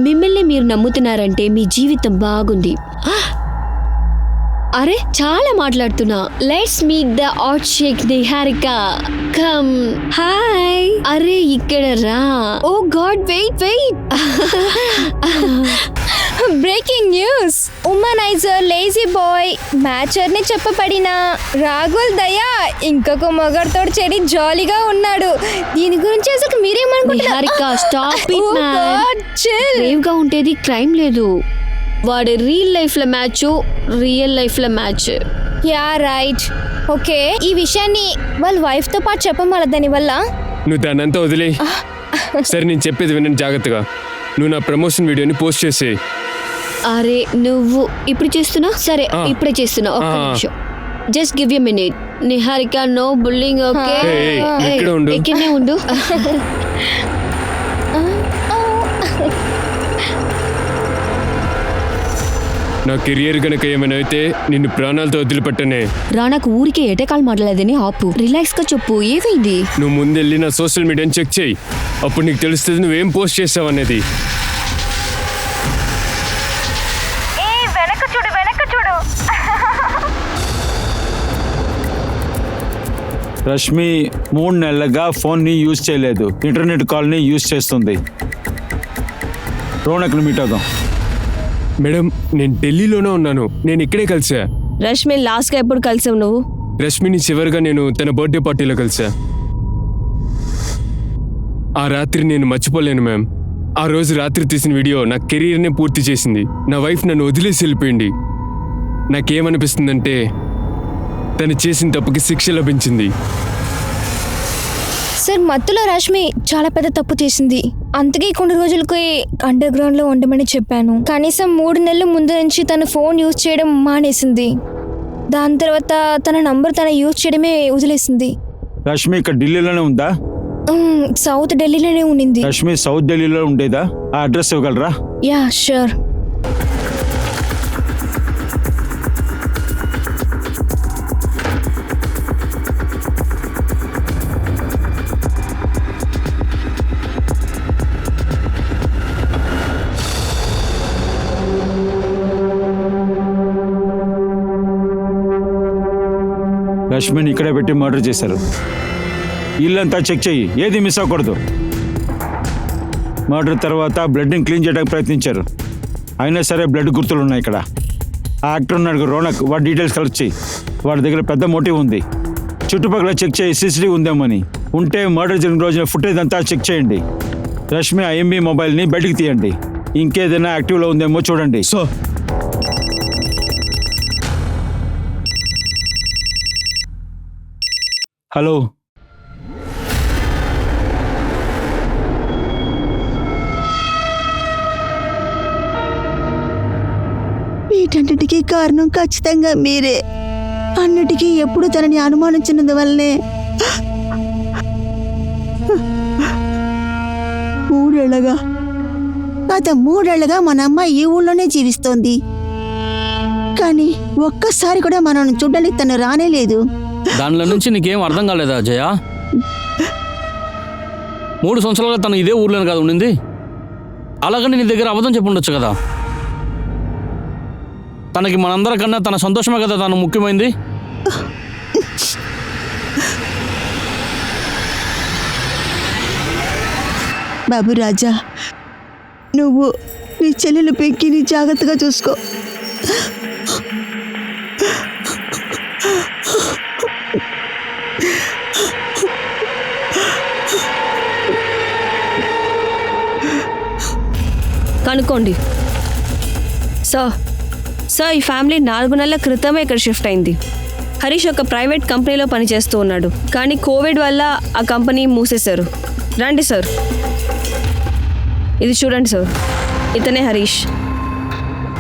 మిమ్మల్ని మీరు నమ్ముతున్నారంటే మీ జీవితం బాగుంది. అరే చాలా మాట్లాడుతున్నా. Let's meet the out shake Niharika. Come. Hi. అరే ఇక్కడ రా. Oh god, wait wait. Breaking news, womaniser lazy boy matcher ని చెప్పబడిన రాఘుల్ దయా ఇంకొక మగర్తో చెడి జాలీగా ఉన్నాడు. దీని గురించి అసలు నిహారిక స్టాప్ ఇట్ మ్యాన్. మీరేమనుకుంటున్నారు? బ్రేవ్ గా ఉండేది క్రైమ్ లేదు. వాడు రియల్ లైఫ్ లో మ్యాచ్, రియల్ లైఫ్ లో మ్యాచ్. Yeah right. ఓకే, ఈ విషయాన్ని వాళ్ళ వైఫ్ తో పాటు చెప్పమాల దాని వల్ల. నువ్వు దానంతా వదిలే. సరే నేను చెప్పేది వినండి జాగ్రత్తగా. నువ్వు నా ప్రమోషన్ వీడియోని పోస్ట్ చేసే. అరే నువ్వు ఇప్పుడు చేస్తున్నా? సరే ఇప్పుడే చేస్తున్నా. ఒక్క నిమిషం, just give you minute. Niharika no bullying, okay? ఇక్కడ ఉండు. ఇక్కడనే ఉండు. నా కెరియర్ గనక ఏమైనా అయితే నిన్ను ప్రాణాలతో వదిలిపెట్టనే. రానాకు ఊరికే ఎటకాలు మాట్లాడలేదని ఆపు. రిలాక్స్ గా చెప్పు, ఏమైంది? నువ్వు ముందెళ్ళి నా సోషల్ మీడియాని చెక్ చేయి. అప్పుడు నీకు తెలుస్తుంది నువ్వేం పోస్ట్ చేసావు అనేది. రష్మి 3 నెలలుగా ఫోన్ని యూజ్ చేయలేదు, ఇంటర్నెట్ కాల్ని యూజ్ చేస్తుంది. రోనక్ని మీట్ అవుదాం. మేడం నేను ఢిల్లీలోనే ఉన్నాను. నేను ఇక్కడే కలిసా. రష్మి లాస్ట్ గా ఎప్పుడు కలిసావు నువ్వు? రష్మిని చివరిగా నేను తన బర్త్డే పార్టీలో కలిసా. ఆ రాత్రి నేను మర్చిపోలేను మ్యామ్. ఆ రోజు రాత్రి తీసిన వీడియో నా కెరీర్నే పూర్తి చేసింది. నా వైఫ్ నన్ను వదిలేసి వెళ్ళిపోయింది. నాకేమనిపిస్తుందంటే తను చేసిన తప్పుకి శిక్ష లభించింది. సార్, మత్తులో రష్మి చాలా పెద్ద తప్పు చేసింది. అందుకే కొన్ని రోజులకి అండర్ గ్రౌండ్ లో ఉండమని చెప్పాను. కనీసం 3 నెలల ముందు నుంచి తన ఫోన్ యూజ్ చేయడం మానేసింది. దాని తర్వాత తన నంబర్ తన యూజ్ చేయడమే వదిలేసింది. రష్మి ఇక్కడ ఢిల్లీలోనే ఉందా? సౌత్ ఢిల్లీలోనే ఉండింది. రష్మి సౌత్ ఢిల్లీలో ఉండేదా? ఆ అడ్రస్ ఇవ్వగలరా? Yeah sure. రష్మిని ఇక్కడే పెట్టి మర్డర్ చేశారు. ఇల్లంతా చెక్ చెయ్యి, ఏది మిస్ అవ్వకూడదు. మర్డర్ తర్వాత బ్లడ్ని క్లీన్ చేయడానికి ప్రయత్నించారు. అయినా సరే బ్లడ్ గుర్తులు ఉన్నాయి ఇక్కడ. ఆ యాక్టర్ ఉన్నాడు రోనక్, వాడి డీటెయిల్స్ కలెక్ట్ చేయి. వాడి దగ్గర పెద్ద మోటివ్ ఉంది. చుట్టుపక్కల చెక్ చేయి, CCTV ఉందేమని. ఉంటే మర్డర్ జరిగిన రోజున ఫుటేజ్ అంతా చెక్ చేయండి. రష్మి IMB మొబైల్ని బయటికి తీయండి. ఇంకేదైనా యాక్టివ్లో ఉందేమో చూడండి. హలో, వీటన్నిటికీ కారణం ఖచ్చితంగా మీరే. అన్నిటికీ ఎప్పుడు తనని అనుమానించినందువల్లనే 3 ఏళ్లుగా, గత 3 ఏళ్లుగా మన అమ్మాయి ఈ ఊళ్ళోనే జీవిస్తోంది. కానీ ఒక్కసారి కూడా మనం చూడడానికి తను రానేలేదు. దానిలో నుంచి నీకేం అర్థం కాలేదా జయ? 3 సంవత్సరాలుగా తను ఇదే ఊర్లోనే కాదు ఉండింది. అలాగని నీ దగ్గర అబద్ధం చెప్పుండొచ్చు కదా. తనకి మనందరికన్నా తన సంతోషమే కదా తను ముఖ్యమైంది. బాబు రాజా, నువ్వు నీ చెల్లెలు పెంకిని జాగ్రత్తగా చూసుకో. కనుక్కోండి. సార్, ఈ ఫ్యామిలీ 4 నెలల క్రితమే ఇక్కడ షిఫ్ట్ అయింది. హరీష్ ఒక ప్రైవేట్ కంపెనీలో పనిచేస్తూ ఉన్నాడు. కానీ కోవిడ్ వల్ల ఆ కంపెనీ మూసేశారు. రండి సార్, ఇది చూడండి సార్, ఇతనే హరీష్.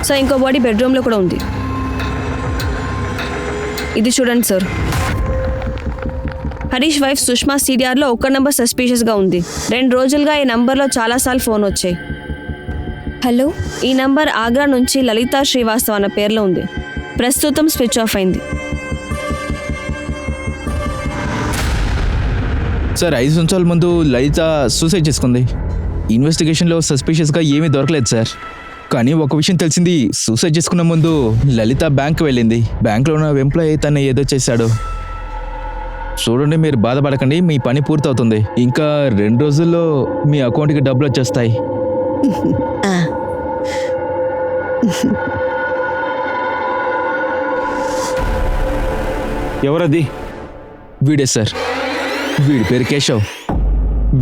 సార్, ఇంకో బాడీ బెడ్రూమ్లో కూడా ఉంది. ఇది చూడండి సార్, హరీష్ వైఫ్ సుష్మా CDRలో ఒక నెంబర్ సస్పీషియస్గా ఉంది. 2 రోజులుగా ఈ నంబర్లో చాలాసార్లు ఫోన్ వచ్చాయి. హలో, ఈ నంబర్ ఆగ్రా నుంచి లలితా శ్రీవాస్తవ్ అన్న పేర్లో ఉంది. ప్రస్తుతం స్విచ్ ఆఫ్ అయింది. సార్ 5 సంవత్సరాల ముందు లలిత సూసైడ్ చేసుకుంది. ఇన్వెస్టిగేషన్లో సస్పిషియస్గా ఏమీ దొరకలేదు సార్. కానీ ఒక విషయం తెలిసింది, సూసైడ్ చేసుకున్న ముందు లలిత బ్యాంక్ వెళ్ళింది. బ్యాంక్లో ఉన్న ఎంప్లాయీ తను ఏదో చేశాడు. చూడండి, మీరు బాధపడకండి, మీ పని పూర్తవుతుంది. ఇంకా 2 రోజుల్లో మీ అకౌంట్కి డబ్బులు వచ్చేస్తాయి. ఆ, ఎవరది? వీడే సార్, వీడి పేరు కేశవ్.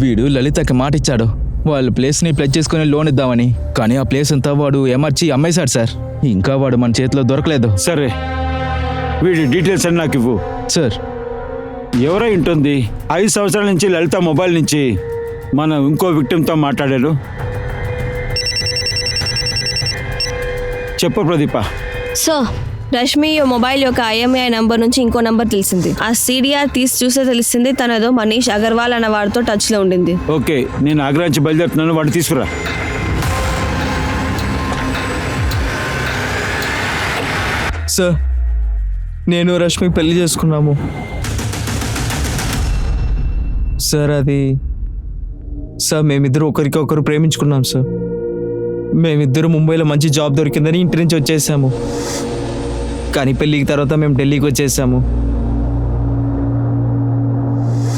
వీడు లలితకి మాట ఇచ్చాడు వాళ్ళ ప్లేస్ని ప్లెజ్ చేసుకుని లోన్ ఇద్దామని. కానీ ఆ ప్లేస్ అంతా వాడు ఎమర్చి అమ్మేశాడు సార్. ఇంకా వాడు మన చేతిలో దొరకలేదు. సరే, వీడి డీటెయిల్స్ అని నాకు ఇవ్వు. సార్, ఎవరై ఉంటుంది? 5 సంవత్సరాల నుంచి లలిత మొబైల్ నుంచి మనం ఇంకో విక్టిమ్తో మాట్లాడారు. చెప్పు ప్రదీప. సో రష్మి మొబైల్ యొక్క IMEI నంబర్ నుంచి ఇంకో నంబర్ తెలిసింది. ఆ CDR తీసి చూస్తే తెలిసింది తనదో మనీష్ అగర్వాల్ అన్న వాడితో టచ్ లో ఉండింది. ఓకే, నేను ఆగ్రా నుంచి బయలుదేరుతున్నాను, వాడిని తీసుకురా. సార్, నేను రష్మి పెళ్లి చేసుకున్నాము సార్. సార్ మేమిద్దరు ఒకరికొకరు ప్రేమించుకున్నాం సార్. మేమిద్దరు ముంబైలో మంచి జాబ్ దొరికిందని ఇంటి నుంచి వచ్చేసాము. కానీ పెళ్ళికి తర్వాత మేము ఢిల్లీకి వచ్చేసాము.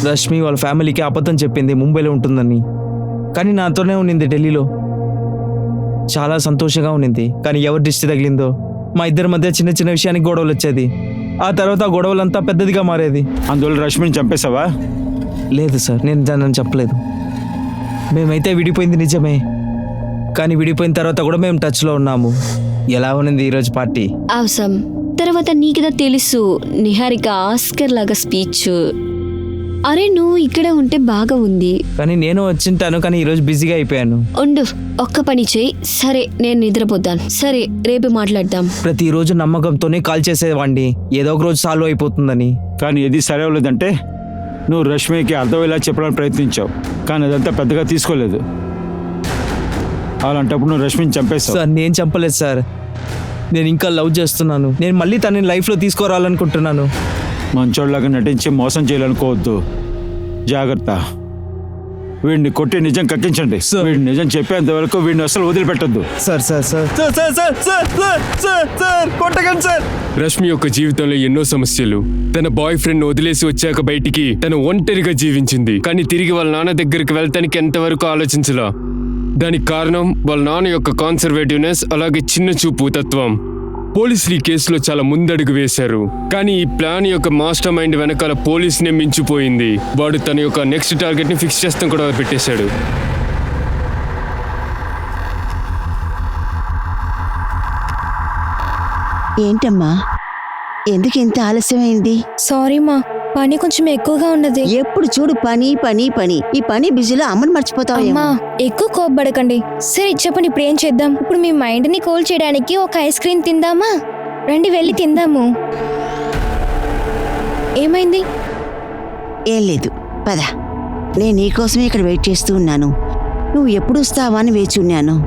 రష్మి వాళ్ళ ఫ్యామిలీకి అబద్ధం చెప్పింది ముంబైలో ఉంటుందని. కానీ నాతోనే ఉన్నింది ఢిల్లీలో. చాలా సంతోషంగా ఉన్నింది. కానీ ఎవరి దృష్టి తగిలిందో మా ఇద్దరి మధ్య చిన్న చిన్న విషయానికి గొడవలు వచ్చేది. ఆ తర్వాత ఆ గొడవలంతా పెద్దదిగా మారేది. అందువల్ల రష్మిని చంపేశావా? లేదు సార్, నేను దాన్ని చెప్పలేదు. మేమైతే విడిపోయింది నిజమే, కానీ విడిపోయిన తర్వాత కూడా మేము టచ్లో ఉన్నాము. ఎలా ఉన్నింది ఈరోజు పార్టీ? అవసరం. తర్వాత నీకుదా తెలుసు నిహారిక ఆస్కర్ లాగా స్పీచ్. అరే నువ్వు ఇక్కడ ఉంటే బాగా ఉంది. కానీ నేను వచ్చింటాను, కానీ ఈరోజు బిజీగా అయిపోయాను. ఉండు, ఒక్క పని చేయి. సరే నేను నిద్రపోతాను. సరే రేపు మాట్లాడదాం. ప్రతిరోజు నమ్మకంతోనే కాల్ చేసేవాడిని, ఏదో ఒక రోజు సాల్వ్ అయిపోతుందని. కానీ ఏది సరే అవ్వలేదంటే నువ్వు రష్మికి అర్థమయ్యేలా చెప్పడానికి ప్రయత్నించావు, కానీ అదంతా పెద్దగా తీసుకోలేదు. అలాంటప్పుడు నువ్వు రష్మిని చంపేస్తావు. సార్ నేను చంపలేదు సార్, నేను ఇంకా లవ్ చేస్తున్నాను. నేను మళ్ళీ తనని లైఫ్లో తీసుకురావాలనుకుంటున్నాను. మంచోళ్ళలాగా నటించి మోసం చేయాలనుకోవద్దు, జాగ్రత్త. వీడిని కొట్టి నిజం కక్కించండి. వీడిని నిజం చెప్పేంత వరకు వీడిని అసలు వదిలిపెట్టద్దు. Sir sir sir sir sir sir sir sir sir కొట్టకండి సార్. రష్మి యొక్క జీవితంలో ఎన్నో సమస్యలు. తన బాయ్ ఫ్రెండ్ వదిలేసి వచ్చాక బయటికి తను ఒంటరిగా జీవించింది. కానీ తిరిగి వాళ్ళ నాన్న దగ్గరికి వెళ్తానికి ఎంతవరకు ఆలోచించలా. దానికి కారణం వాళ్ళ నాన్న యొక్క కాన్సర్వేటివ్నెస్, అలాగే చిన్న చూపు తత్వం. పోలీసులు ఈ కేసులో చాలా ముందడుగు వేశారు. కానీ ఈ ప్లాన్ యొక్క మాస్టర్ మైండ్ వెనకాల పోలీసునే మించిపోయింది. వాడు తన యొక్క నెక్స్ట్ టార్గెట్ ని ఫిక్స్ చేస్తాం కూడా పెట్టేశాడు. ఏంటమ్మా, ఎందుకు ఇంత ఆలస్యమైంది? సారీ మా, పని కొంచెం ఎక్కువగా ఉన్నది. ఎప్పుడు చూడు పని పని పని. ఈ పని బిజీలో అమ్మని మర్చిపోతావు. అమ్మా ఎక్కువ కోప్పడకండి. సరే చెప్పండి, ఇప్పుడు ఏం చేద్దాం? ఇప్పుడు మీ మైండ్ ని కూల్ చేయడానికి ఒక ఐస్ క్రీమ్ తిందామా? రండి వెళ్ళి తిందాము. ఏమైంది? ఏం లేదు, పద. నేను నీకోసమే ఇక్కడ వెయిట్ చేస్తూ ఉన్నాను. నువ్వు ఎప్పుడు వస్తావా అని వేచి ఉన్నాను.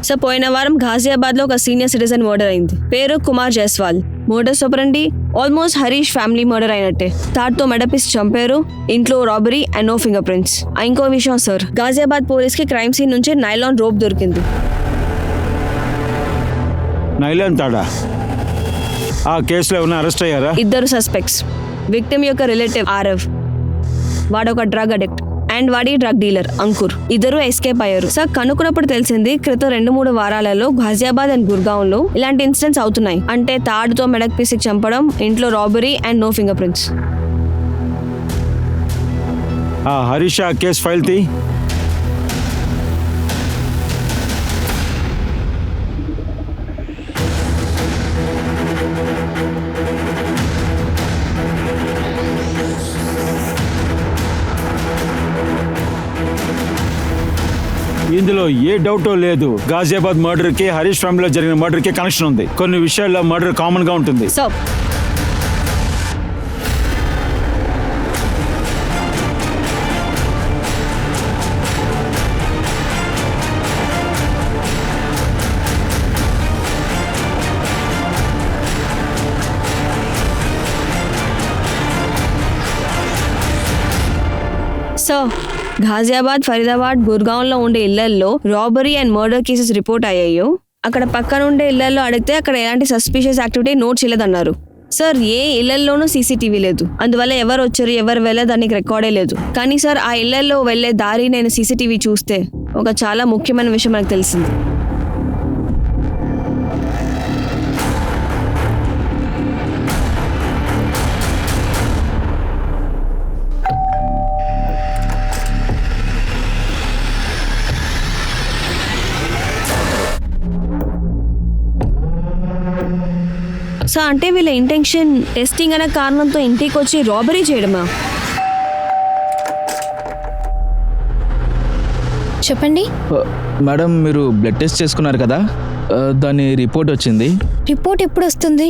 సో పోయిన వారం ఘాజియాబాద్ లో ఒక సీనియర్ సిటిజన్ మర్డర్ అయింది. పేరు కుమార్ జైస్వాల్. మర్డర్స్ ఆపరండి ఆల్మోస్ట్ హరీష్ ఫ్యామిలీ మర్డర్ అయినట్టే. తాడుతో మెడపిసి చంపారు. ఇంట్లో robbery and no finger prints. ఇంకో విషయం సార్, ఘాజియాబాద్ పోలీస్ కి క్రైమ్ సీన్ నుంచి నైలాన్ రోప్ దొరికింది. నైలాన్ తాడా? ఆ కేసులో ఏమైనా అరెస్ట్ అయ్యారా? 2 సస్పెక్ట్స్. విక్టిమ్ యొక్క రిలేటివ్ ఆరవ్, వాడొక డ్రగ్ అడిక్ట్, అండ్ వాడి డ్రగ్ డీలర్ అంకుర్. 2 ఎస్కేప్ అయ్యారు. సార్ కనుక్కున్నప్పుడు తెలిసింది క్రితం 2-3 వారాలలో ఘాజియాబాద్ అండ్ గుర్గాంలో ఇలాంటి ఇన్సిడెంట్స్ అవుతున్నాయి. అంటే తాడుతో మెడక్ పీసికి చంపడం, ఇంట్లో robbery and no finger prints. ఆ హరీష్ ఆ కేసు ఫైల్ తీ. ఇందులో ఏ డౌటో లేదు. ఘాజియాబాద్ మర్డర్ కి హరీష్ ఫ్యామిలీలో జరిగిన మర్డర్ కి కనెక్షన్ ఉంది. కొన్ని విషయాల్లో మర్డర్ కామన్ గా ఉంటుంది. సో ఘాజియాబాద్, ఫరీదాబాద్, గుర్గాంలో ఉండే ఇళ్లల్లో robbery and murder cases report అయ్యాయో అక్కడ పక్కన ఉండే ఇళ్లలో అడిగితే అక్కడ ఎలాంటి సస్పిషియస్ యాక్టివిటీ నోట్ చేయలేదన్నారు. సార్, ఏ ఇళ్లలోనూ సీసీటీవీ లేదు, అందువల్ల ఎవరు వచ్చారు ఎవరు వెళ్ళే దానికి రికార్డే లేదు. కానీ సార్, ఆ ఇళ్లలో వెళ్లే దారి నేను సీసీటీవీ చూస్తే ఒక చాలా ముఖ్యమైన విషయం నాకు తెలిసింది. సో అంటే వీళ్ళ ఇంటెన్షన్ టెస్టింగ్ అనే కారణంతో ఇంటికి వచ్చి రాబరీ చేయడమా? చెప్పండి. మేడం, మీరు బ్లడ్ టెస్ట్ చేసుకున్నారు కదా, దాని రిపోర్ట్ వచ్చింది. రిపోర్ట్ ఎప్పుడు వస్తుంది?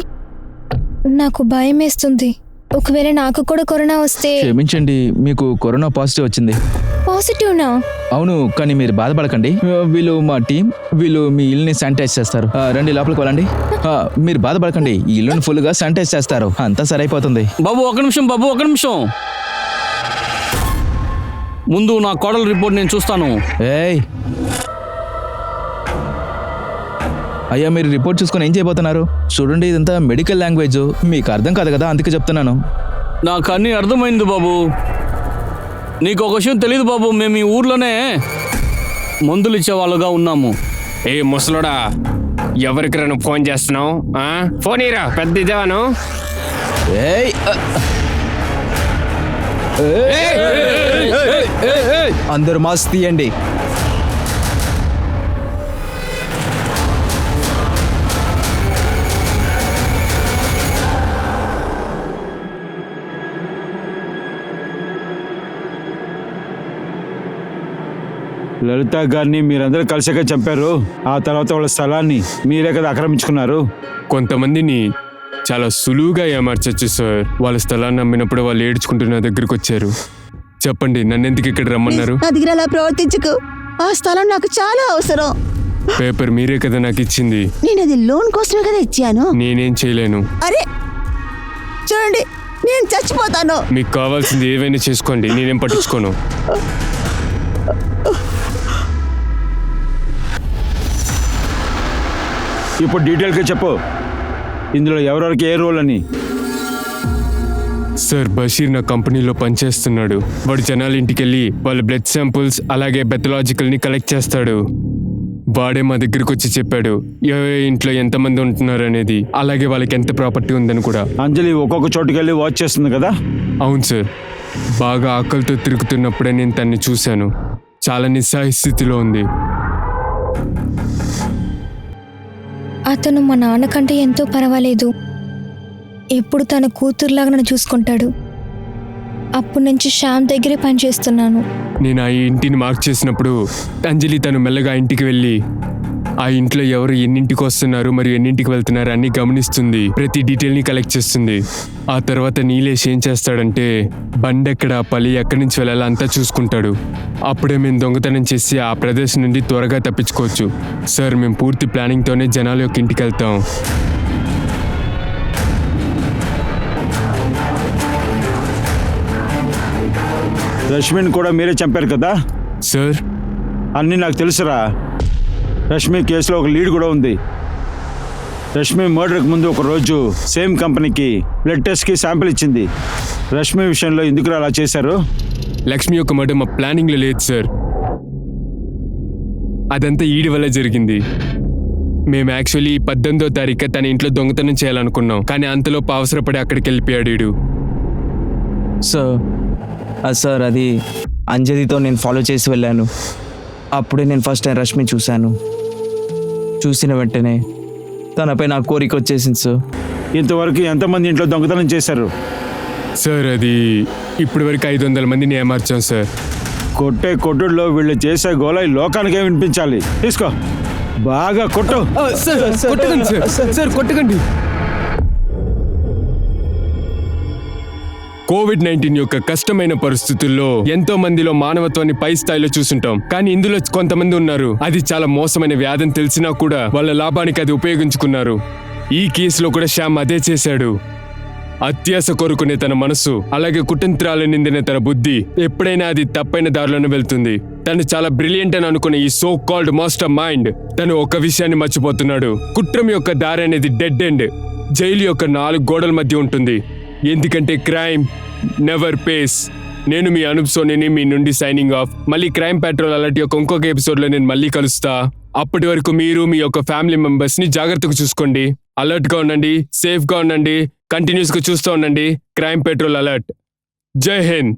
నాకు భయం వేస్తుంది. ఒకవేళ నాకు కూడా కరోనా వస్తే. క్షమించండి, మీకు కరోనా పాజిటివ్ వచ్చింది. పాజిటివ్నా? అవును, కానీ మీరు బాధపడకండి. వీళ్ళు మా టీం, వీళ్ళు మీ ఇల్లుని శానిటైజ్ చేస్తారు. రండి లోపలికి వెళ్ళండి. మీరు బాధపడకండి, ఈ ఇల్లుని ఫుల్గా శానిటైజ్ చేస్తారు, అంతా సరైపోతుంది. బాబు ఒక నిమిషం, బాబు ఒక నిమిషం. ముందు నా కోడల రిపోర్ట్ నేను చూస్తాను. ఏయ్ అయ్యా, మీరు రిపోర్ట్ చూసుకొని ఏం చేయబోతున్నారు? చూడండి, ఇదంతా మెడికల్ లాంగ్వేజ్, మీకు అర్థం కాదు కదా, అందుకే చెప్తున్నాను. నాకు అన్నీ అర్థమైంది బాబు. నీకు ఒక విషయం తెలియదు బాబు, మేము ఈ ఊర్లోనే మందులు ఇచ్చేవాళ్ళుగా ఉన్నాము. ఏ ముసలోడా, ఎవరికి నువ్వు ఫోన్ చేస్తున్నావు? ఫోన్ ఇరా, పెద్ద ఇదేవాను. ఏయ్ అందరూ మాస్క్ తీయండి. లలిత గారిని మీరందరూ కలిసాక చంపారు. ఆ తర్వాత వాళ్ళ స్థలాన్ని మీరే కదా ఆక్రమించుకున్నారు. కొంతమందిని చాలా సులువుగా ఏమార్చచ్చు సార్. వాళ్ళ స్థలాన్ని అమ్మినప్పుడు వాళ్ళు ఏడ్చుకుంటూ నా దగ్గరికి వచ్చారు. చెప్పండి, నన్ను ఎందుకు ఇక్కడ రమ్మన్నారు? నా దగ్గర అలా ప్రవర్తించకు. ఆ స్థలం నాకు చాలా అవసరం. పేపర్ మీరే కదా నాకు ఇచ్చింది. నేను అది లోన్ కోసమే కదా ఇచ్చాను. నేనేం చేయలేను. అరే చూడండి, నేను చచ్చిపోతాను. మీకు కావాల్సింది ఏవైనా చేసుకోండి, నేనేం పట్టించుకోను. ఇప్పుడు డీటెయిల్గా చెప్పు, ఇందులో ఎవరెవరికి ఏ రోల్ అని. సార్, బషీర్ నా కంపెనీలో పనిచేస్తున్నాడు. వాడు జనాల ఇంటికి వెళ్ళి వాళ్ళ బ్లడ్ శాంపుల్స్ అలాగే పెథలాజికల్ని కలెక్ట్ చేస్తాడు. వాడే మా దగ్గరికి వచ్చి చెప్పాడు ఏ ఇంట్లో ఎంతమంది ఉంటున్నారు అనేది, అలాగే వాళ్ళకి ఎంత ప్రాపర్టీ ఉందని కూడా. అంజలి ఒక్కొక్క చోటుకి వెళ్ళి వాచ్ చేస్తుంది కదా? అవును సార్, బాగా ఆకలితో తిరుగుతున్నప్పుడే నేను తన్ని చూశాను. చాలా నిస్సహాయ స్థితిలో ఉంది. అతను మా నాన్నకంటే ఎంతో పర్వాలేదు. ఎప్పుడు తన కూతురులాగా నన్ను చూసుకుంటాడు. అప్పటి నుంచి శ్యామ్ దగ్గరే పనిచేస్తున్నాను. నేను ఆ ఇంటిని మార్క్ చేసినప్పుడు అంజలి తను మెల్లగా ఇంటికి వెళ్ళి ఆ ఇంట్లో ఎవరు ఎన్నింటికి వస్తున్నారు మరియు ఎన్నింటికి వెళ్తున్నారు అన్ని గమనిస్తుంది. ప్రతి డీటెయిల్ని కలెక్ట్ చేస్తుంది. ఆ తర్వాత నీలేష్ ఏం చేస్తాడంటే బండి ఎక్కడ పలి ఎక్కడి నుంచి వెళ్ళాలో అంతా చూసుకుంటాడు. అప్పుడే మేము దొంగతనం చేసి ఆ ప్రదేశం నుండి త్వరగా తప్పించుకోవచ్చు. సార్, మేము పూర్తి ప్లానింగ్తోనే జనాల యొక్క ఇంటికి వెళ్తాం. రష్మిని కూడా మీరే చంపారు కదా? సార్, అన్నీ నాకు తెలుసురా. రష్మి కేసులో ఒక లీడ్ కూడా ఉంది. రష్మి మర్డర్కి ముందు ఒక రోజు సేమ్ కంపెనీకి బ్లడ్ టెస్ట్కి శాంపిల్ ఇచ్చింది. రష్మి విషయంలో ఎందుకు అలా చేశారు? లక్ష్మి యొక్క మర్డర్ మా ప్లానింగ్లో లేదు సార్. అదంతా ఈడి వల్ల జరిగింది. మేము యాక్చువల్లీ 18వ తారీఖు తన ఇంట్లో దొంగతనం చేయాలనుకున్నాం, కానీ అంతలోపు అవసరపడి అక్కడికి వెళ్ళిపోయాడు ఈడు. సార్ అది అంజలితో నేను ఫాలో చేసి వెళ్ళాను. అప్పుడే నేను ఫస్ట్ టైం రష్మి చూశాను. చూసిన వెంటనే తనపై నా కోరిక వచ్చేసింది సార్. ఇంతవరకు ఎంతమంది ఇంట్లో దొంగతనం చేశారు? సార్, అది ఇప్పటి వరకు 500 మందిని ఏమార్చాం సార్. కొట్టే కొట్టుడులో వీళ్ళు చేసే గోల ఈ లోకానికే వినిపించాలి. తీసుకో, బాగా కొట్టు. కొట్టకండి. కోవిడ్-19 యొక్క కష్టమైన పరిస్థితుల్లో ఎంతో మందిలో మానవత్వాన్ని పై స్థాయిలో చూసుంటాం. కానీ ఇందులో కొంతమంది ఉన్నారు, అది చాలా మోసమైన వ్యాధని తెలిసినా కూడా వాళ్ళ లాభానికి అది ఉపయోగించుకున్నారు. ఈ కేసులో కూడా శ్యామ్ అదే చేశాడు. అత్యాశ కోరుకునే తన మనసు, అలాగే కుతంత్రాలు నిందిన తన బుద్ధి ఎప్పుడైనా అది తప్పైన దారిలోనే వెళ్తుంది. తను చాలా బ్రిలియంట్ అని అనుకునే ఈ సో కాల్డ్ మాస్టర్ మైండ్ తను ఒక విషయాన్ని మర్చిపోతున్నాడు. కుట్రం యొక్క దారి అనేది డెడ్ ఎండ్, జైలు యొక్క 4 గోడల మధ్య ఉంటుంది. ఎందుకంటే క్రైమ్ నెవర్ పేస్. నేను మీ అనూప్ సోనీని మీ నుండి సైనింగ్ ఆఫ్. మళ్ళీ క్రైమ్ పెట్రోల్ అలర్ట్ యొక్క ఇంకొక ఎపిసోడ్లో నేను మళ్ళీ కలుస్తా. అప్పటి వరకు మీరు మీ యొక్క ఫ్యామిలీ మెంబర్స్ ని జాగ్రత్తగా చూసుకోండి. అలర్ట్ గా ఉండండి, సేఫ్ గా ఉండండి, కంటిన్యూస్ గా చూస్తూ ఉండండి. Crime petrol alert. జై హింద్.